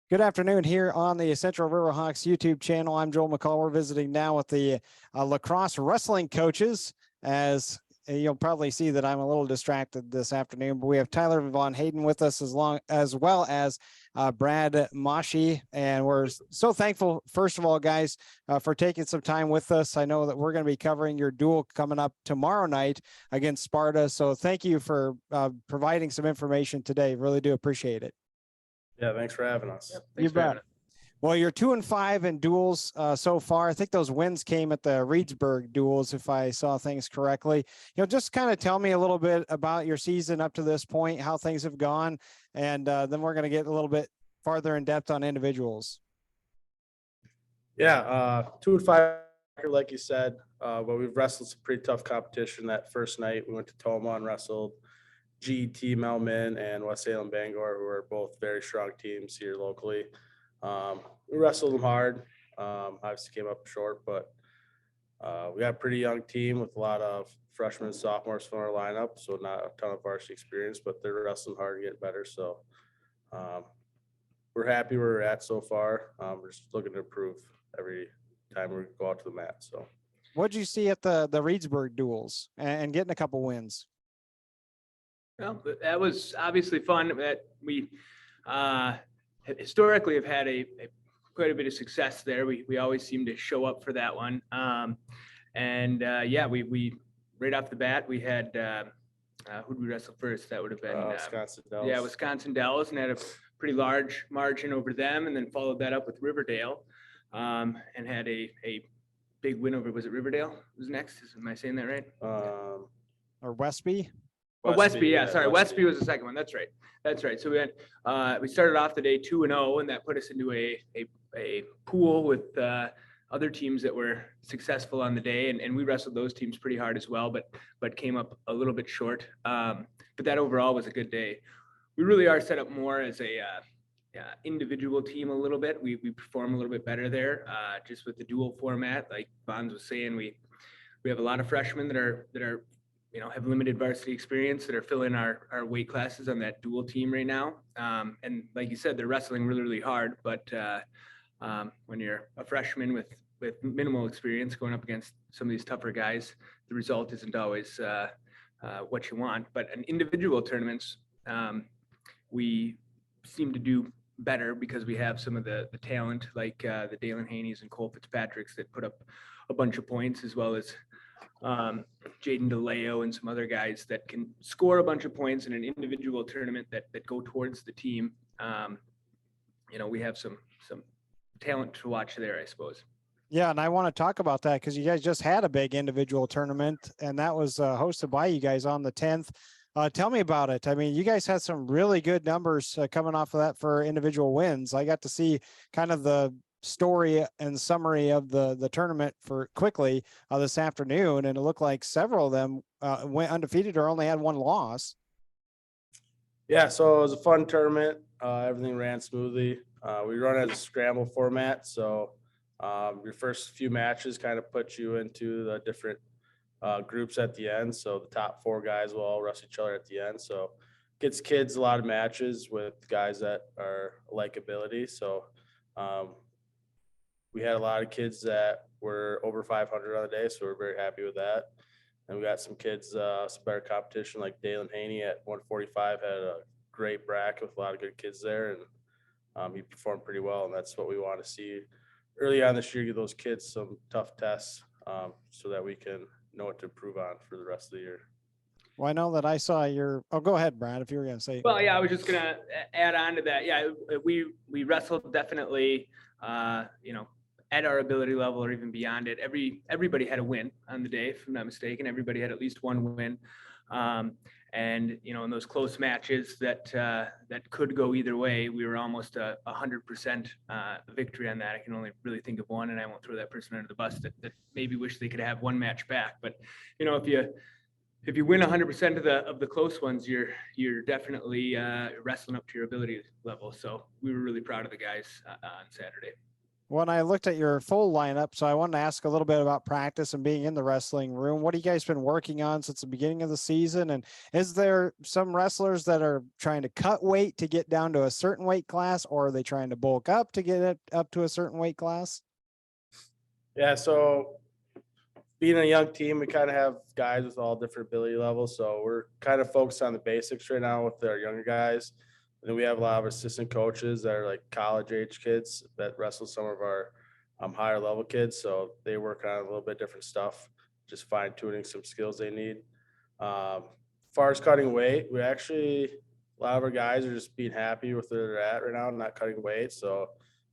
Good afternoon here on the Central Riverhawks YouTube channel. I'm Joel McCall. We're visiting now with the Crosse Wrestling Coaches. As you'll probably see that I'm a little distracted this afternoon, but we have Tyler VonHaden with us as well as Brad Masche. And we're so thankful, first of all, guys, for taking some time with us. I know that we're going to be covering your duel coming up tomorrow night against Sparta. So thank you for providing some information today. Really do appreciate it. Yeah, thanks for having us. Yep, You bet. Well, you're 2-5 in duels so far. I think those wins came at the Reedsburg duels, if I saw things correctly. Just kind of tell me a little bit about your season up to this point, how things have gone, and then we're going to get a little bit farther in depth on individuals. Yeah, 2-5, like you said, but we've wrestled some pretty tough competition. That first night, we went to Toma and wrestled GET, Melman, and West Salem Bangor, who are both very strong teams here locally. We wrestled them hard. Obviously came up short, but we got a pretty young team with a lot of freshmen and sophomores from our lineup, so not a ton of varsity experience, but they're wrestling hard and getting better. So we're happy where we're at so far. We're just looking to improve every time we go out to the mat. So what did you see at the Reedsburg duels and getting a couple wins? Well, that was obviously fun. That we historically have had quite a bit of success there. We always seem to show up for that one. We right off the bat we had who did we wrestle first? That would have been Wisconsin Dells. Yeah, Wisconsin Dells, and had a pretty large margin over them, and then followed that up with Riverdale, and had a big win over. Was it Riverdale? Was next? Am I saying that right? Or Westby? Oh, Westby, yeah, sorry. Westby was the second one. That's right. So we started off the day 2-0, and that put us into a pool with other teams that were successful on the day, and we wrestled those teams pretty hard as well, but came up a little bit short. But that overall was a good day. We really are set up more as a individual team a little bit. We perform a little bit better there, just with the dual format. Like Bonds was saying, we have a lot of freshmen that are have limited varsity experience that are filling our weight classes on that dual team right now. And like you said, they're wrestling really, really hard. But when you're a freshman with minimal experience going up against some of these tougher guys, the result isn't always what you want. But in individual tournaments, we seem to do better because we have some of the talent like the Dalen Haney's and Cole Fitzpatrick's that put up a bunch of points, as well as Jaden DeLeo and some other guys that can score a bunch of points in an individual tournament that go towards the team. We have some talent to watch there, I suppose. Yeah, and I want to talk about that because you guys just had a big individual tournament, and that was hosted by you guys on the 10th. Tell me about it. I mean, you guys had some really good numbers coming off of that for individual wins. I got to see kind of the story and summary of the tournament for quickly this afternoon, and it looked like several of them went undefeated or only had one loss. Yeah, so it was a fun tournament. Everything ran smoothly. We run as a scramble format, so your first few matches kind of put you into the different groups at the end. So the top 4 guys will all wrestle each other at the end. So gets kids a lot of matches with guys that are likability. So we had a lot of kids that were over 500 on the day, so we're very happy with that. And we got some kids, some better competition, like Dalen Haney at 145 had a great bracket with a lot of good kids there, and he performed pretty well, and that's what we want to see early on this year, give those kids some tough tests so that we can know what to improve on for the rest of the year. Well, I know that I saw your – go ahead, Brad, if you were going to say. Well, yeah, I was just going to add on to that. Yeah, we wrestled definitely, at our ability level or even beyond it. Everybody had a win on the day, if I'm not mistaken. Everybody had at least one win. And in those close matches that could go either way, we were almost 100% victory on that. I can only really think of one, and I won't throw that person under the bus that maybe wish they could have one match back. But if you win 100% of the close ones, you're definitely wrestling up to your ability level. So we were really proud of the guys on Saturday. When I looked at your full lineup, so I wanted to ask a little bit about practice and being in the wrestling room. What have you guys been working on since the beginning of the season? And is there some wrestlers that are trying to cut weight to get down to a certain weight class, or are they trying to bulk up to get it up to a certain weight class? Yeah, so being a young team, we kind of have guys with all different ability levels. So we're kind of focused on the basics right now with our younger guys. And then we have a lot of assistant coaches that are like college age kids that wrestle some of our higher level kids. So they work on a little bit different stuff, just fine tuning some skills they need. As far as cutting weight, a lot of our guys are just being happy with where they're at right now, not cutting weight. So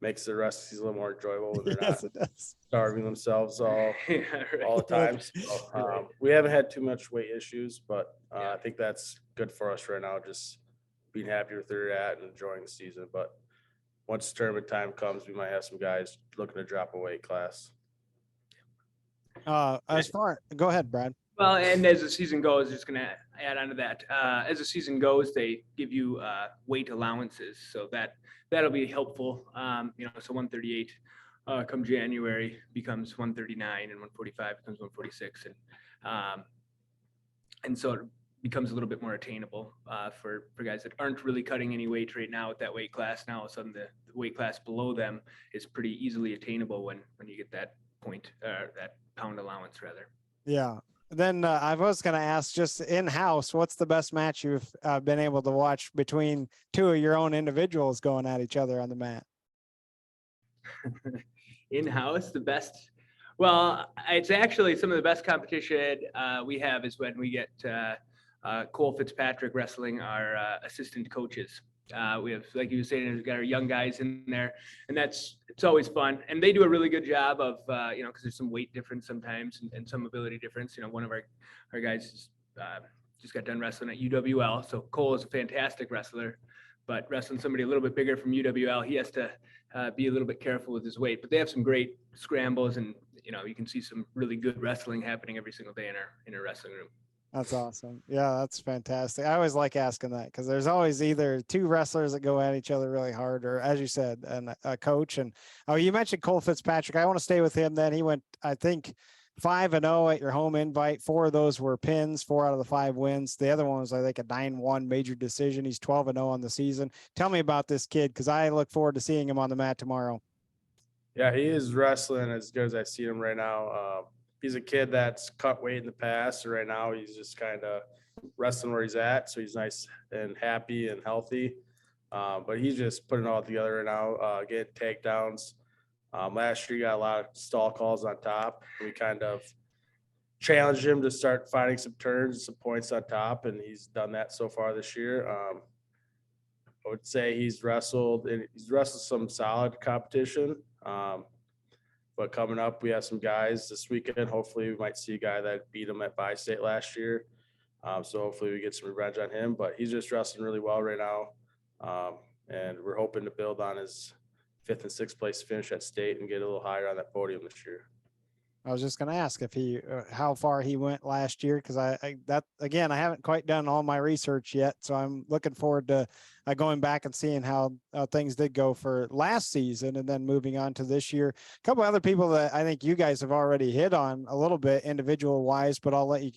makes the rest of the season a little more enjoyable when they're Yes, not it does. starving themselves all Yeah, right. the time. So, we haven't had too much weight issues, but Yeah. I think that's good for us right now. Just being happy with where they're at and enjoying the season. But once tournament time comes, we might have some guys looking to drop a weight class. Go ahead, Brad. Well, and as the season goes, just going to add on to that. As the season goes, they give you weight allowances, so that'll be helpful. So 138 come January becomes 139, and 145 becomes 146, and so it becomes a little bit more attainable for guys that aren't really cutting any weight right now at that weight class. Now all of a sudden the weight class below them is pretty easily attainable when you get that that pound allowance rather. Yeah. Then I was going to ask, just in-house, what's the best match you've been able to watch between two of your own individuals going at each other on the mat? In-house, the best. Well, it's actually some of the best competition we have is when we get Cole Fitzpatrick wrestling our assistant coaches. We have, like you were saying, we've got our young guys in there, and it's always fun. And they do a really good job of, because there's some weight difference sometimes and some ability difference. One of our guys just got done wrestling at UWL. So Cole is a fantastic wrestler, but wrestling somebody a little bit bigger from UWL, he has to be a little bit careful with his weight. But they have some great scrambles, and you can see some really good wrestling happening every single day in our wrestling room. That's awesome. Yeah, that's fantastic. I always like asking that because there's always either two wrestlers that go at each other really hard, or as you said, and a coach. And you mentioned Cole Fitzpatrick. I want to stay with him. Then he went, I think, 5-0 at your home invite. 4 of those were pins. 4 out of the 5 wins. The other one was, I think, a 9-1 major decision. He's 12-0 on the season. Tell me about this kid, because I look forward to seeing him on the mat tomorrow. Yeah, he is wrestling as good as I see him right now. He's a kid that's cut weight in the past. So right now he's just kind of wrestling where he's at. So he's nice and happy and healthy. But he's just putting it all together right now, getting takedowns. Last year he got a lot of stall calls on top. We kind of challenged him to start finding some turns, some points on top, and he's done that so far this year. I would say he's wrestled some solid competition. But coming up, we have some guys this weekend. Hopefully we might see a guy that beat him at Bi-State last year. So hopefully we get some revenge on him, but he's just wrestling really well right now. And we're hoping to build on his 5th and 6th place finish at state and get a little higher on that podium this year. I was just going to ask if how far he went last year, because I haven't quite done all my research yet, so I'm looking forward to going back and seeing how things did go for last season, and then moving on to this year. A couple other people that I think you guys have already hit on a little bit individual wise, but I'll let you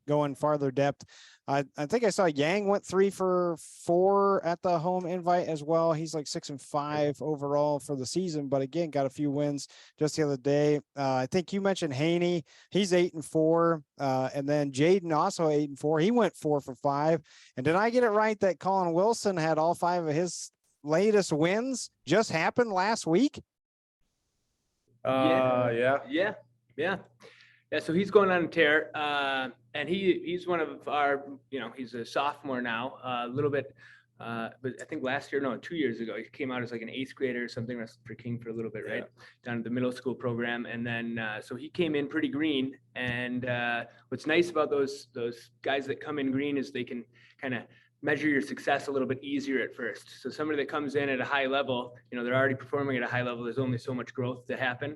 go in farther depth. I think I saw Yang went 3 for 4 at the home invite as well. He's like 6-5 overall for the season, but again, got a few wins just the other day. I think you mentioned Haney. He's 8-4. And then Jaden also 8-4. He went 4 for 5. And did I get it right that Colin Wilson had all 5 of his latest wins just happened last week? Yeah. So he's going on a tear, and he's one of our, he's a sophomore now, a little bit, but I think 2 years ago, he came out as like an 8th grader or something, wrestled for King for a little bit, right? Down at the middle school program. And then, so he came in pretty green. And what's nice about those guys that come in green is they can kind of measure your success a little bit easier at first. So somebody that comes in at a high level, they're already performing at a high level. There's only so much growth to happen.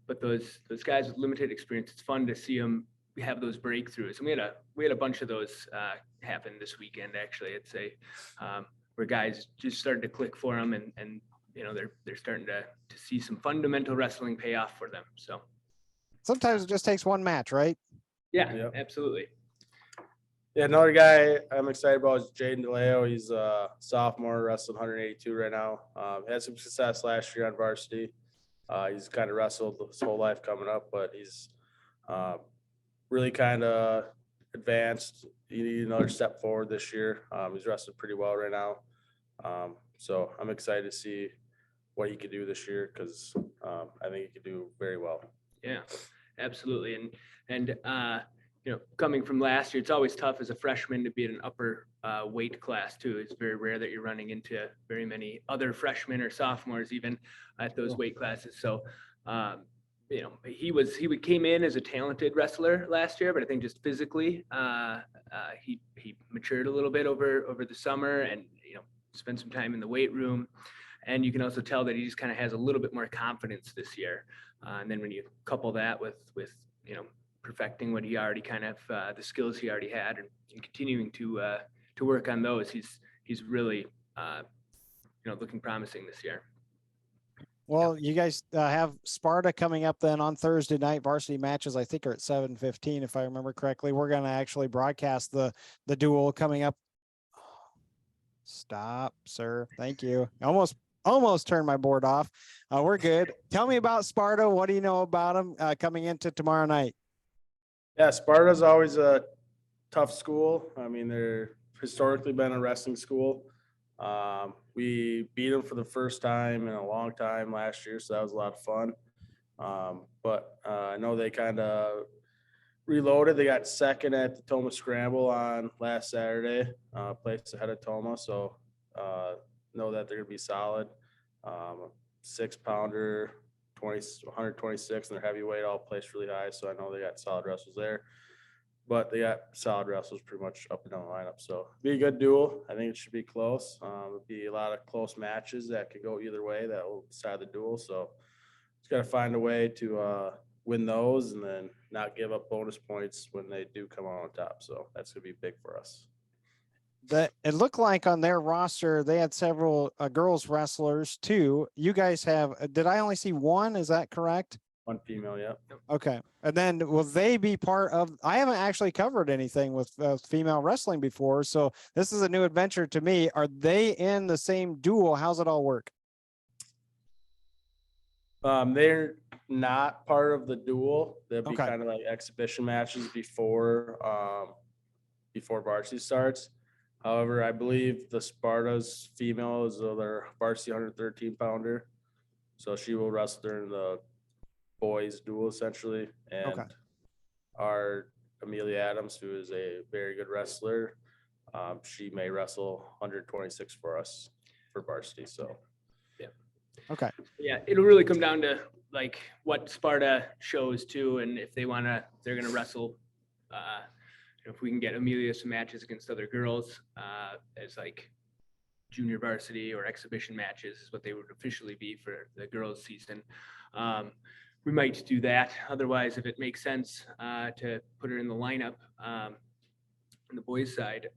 But those guys with limited experience, it's fun to see them have those breakthroughs. And we had a bunch of those happen this weekend. Actually, I'd say where guys just started to click for them, and they're starting to see some fundamental wrestling pay off for them. So Sometimes it just takes one match, right? yeah, Yep. absolutely. Yeah, another guy I'm excited about is Jaden DeLeo. He's a sophomore, wrestling 182 right now. Had some success last year on varsity. He's kind of wrestled his whole life coming up, but he's really kind of advanced. You need another step forward this year. He's wrestling pretty well right now. So I'm excited to see what he could do this year because I think he could do very well. Yeah, absolutely. And coming from last year, it's always tough as a freshman to be in an upper weight class too. It's very rare that you're running into very many other freshmen or sophomores even at those weight classes. So, he came in as a talented wrestler last year, but I think just physically, he matured a little bit over the summer and, spent some time in the weight room. And you can also tell that he just kind of has a little bit more confidence this year. And then when you couple that with perfecting what he already kind of the skills he already had and continuing to work on those, he's really looking promising this year. Well, you guys have Sparta coming up then on Thursday night. Varsity matches, I think, are at 7:15, if I remember correctly. We're going to actually broadcast the duel coming up. Stop, sir. Thank you. Almost turned my board off. We're good. Tell me about Sparta. What do you know about them coming into tomorrow night? Yeah, Sparta's always a tough school. I mean, they're historically been a wrestling school. We beat them for the first time in a long time last year, so that was a lot of fun. But I know they kind of reloaded. They got second at the Toma Scramble on last Saturday, placed ahead of Toma. So know that they're going to be solid. 6-pounder, 126, and their heavyweight all placed really high. So I know they got solid wrestlers there. But they got solid wrestlers pretty much up and down the lineup. So be a good duel. I think it should be close. It'll be a lot of close matches that could go either way that will decide the duel. So just got to find a way to win those and then not give up bonus points when they do come out on top. So that's going to be big for us. That it looked like on their roster, they had several girls wrestlers too. You guys have, did I only see one? Is that correct? One female, yeah. Okay. And then will they be part of, I haven't actually covered anything with female wrestling before. So this is a new adventure to me. Are they in the same duel? How's it all work? They're not part of the duel. They'll be Okay. kind of like exhibition matches before varsity starts. However, I believe the Sparta's female is their varsity 113-pounder. So she will wrestle during the boys duel essentially. And Okay. our Amelia Adams, who is a very good wrestler, she may wrestle 126 for us for varsity. So Okay. Yeah, it'll really come down to like what Sparta shows too, and if they're gonna wrestle. If we can get Amelia some matches against other girls as like junior varsity or exhibition matches is what they would officially be for the girls season. We might do that. Otherwise, if it makes sense to put her in the lineup on the boys' side,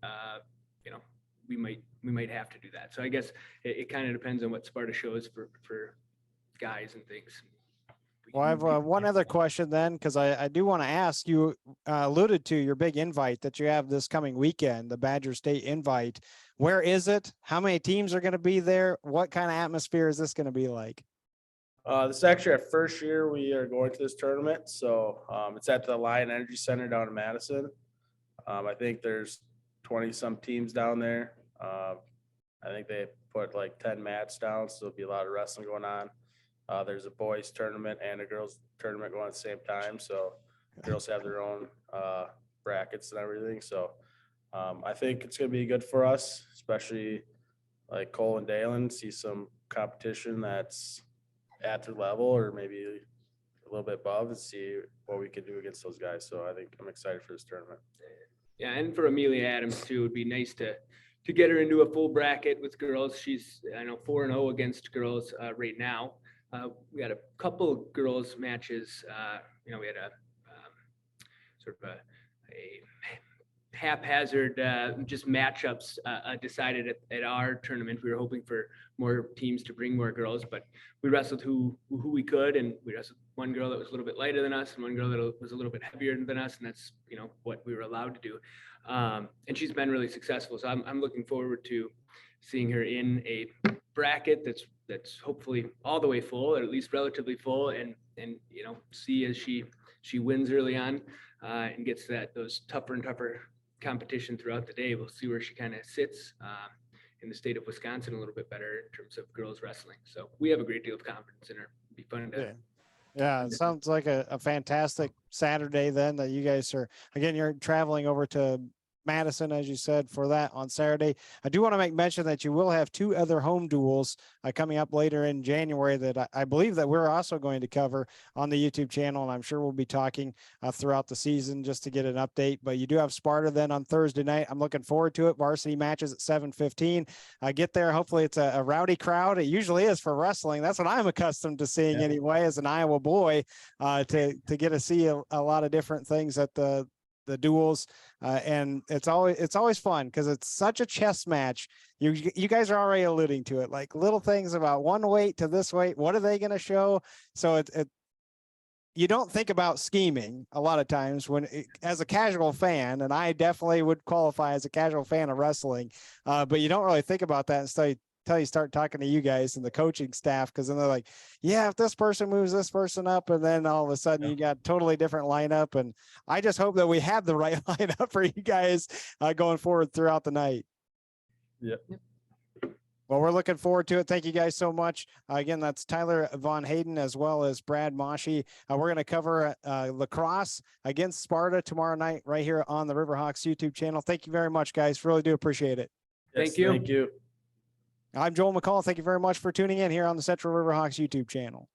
we might have to do that. So I guess it kind of depends on what Sparta shows for guys and things. Well, I have one other question then, because I do want to ask you, alluded to your big invite that you have this coming weekend, the Badger State invite. Where is it? How many teams are going to be there? What kind of atmosphere is this going to be like? this is actually our first year we are going to this tournament. So it's at the Lion Energy Center down in Madison. I think there's 20-some teams down there. I think they put like 10 mats down, so there'll be a lot of wrestling going on. There's a boys tournament and a girls tournament going at the same time. So girls have their own brackets and everything. So I think it's going to be good for us, especially like Cole and Dalen, see some competition that's at their level or maybe a little bit above and see what we can do against those guys. So I think I'm excited for this tournament. Yeah, and for Amelia Adams too, it'd be nice to get her into a full bracket with girls. She's 4-0 against girls right now. We had a couple girls matches. We had a sort of a haphazard just matchups decided at our tournament. We were hoping for more teams to bring more girls, but we wrestled who we could, and we wrestled one girl that was a little bit lighter than us and one girl that was a little bit heavier than us, and that's what we were allowed to do. And she's been really successful, so I'm looking forward to seeing her in a bracket that's hopefully all the way full, or at least relatively full, and see as she wins early on and gets those tougher and tougher competition throughout the day. We'll see where she kind of sits in the state of Wisconsin a little bit better in terms of girls wrestling. So we have a great deal of confidence in her. It'd be fun to. Yeah, it sounds like a fantastic Saturday then that you guys are, again, you're traveling over to Madison, as you said, for that on Saturday. I do want to make mention that you will have 2 other home duels coming up later in January that I believe that we're also going to cover on the YouTube channel, and I'm sure we'll be talking throughout the season just to get an update. But you do have Sparta then on Thursday night. I'm looking forward to it. Varsity matches at 7:15. Get there. Hopefully it's a rowdy crowd. It usually is for wrestling. That's what I'm accustomed to seeing anyway, as an Iowa boy, to get to see a lot of different things at the duels, and it's always fun because it's such a chess match. You guys are already alluding to it, like little things about one weight to this weight. What are they going to show? So you don't think about scheming a lot of times as a casual fan, and I definitely would qualify as a casual fan of wrestling, but you don't really think about that until you start talking to you guys and the coaching staff, because then they're like, yeah, if this person moves this person up, and then all of a sudden you got totally different lineup. And I just hope that we have the right lineup for you guys going forward throughout the night. Yep. Well, we're looking forward to it. Thank you guys so much. Again, that's Tyler VonHaden as well as Brad Masche. We're going to cover lacrosse against Sparta tomorrow night right here on the Riverhawks YouTube channel. Thank you very much, guys. Really do appreciate it. Thank you. Thank you. I'm Joel McCall. Thank you very much for tuning in here on the Central Riverhawks YouTube channel.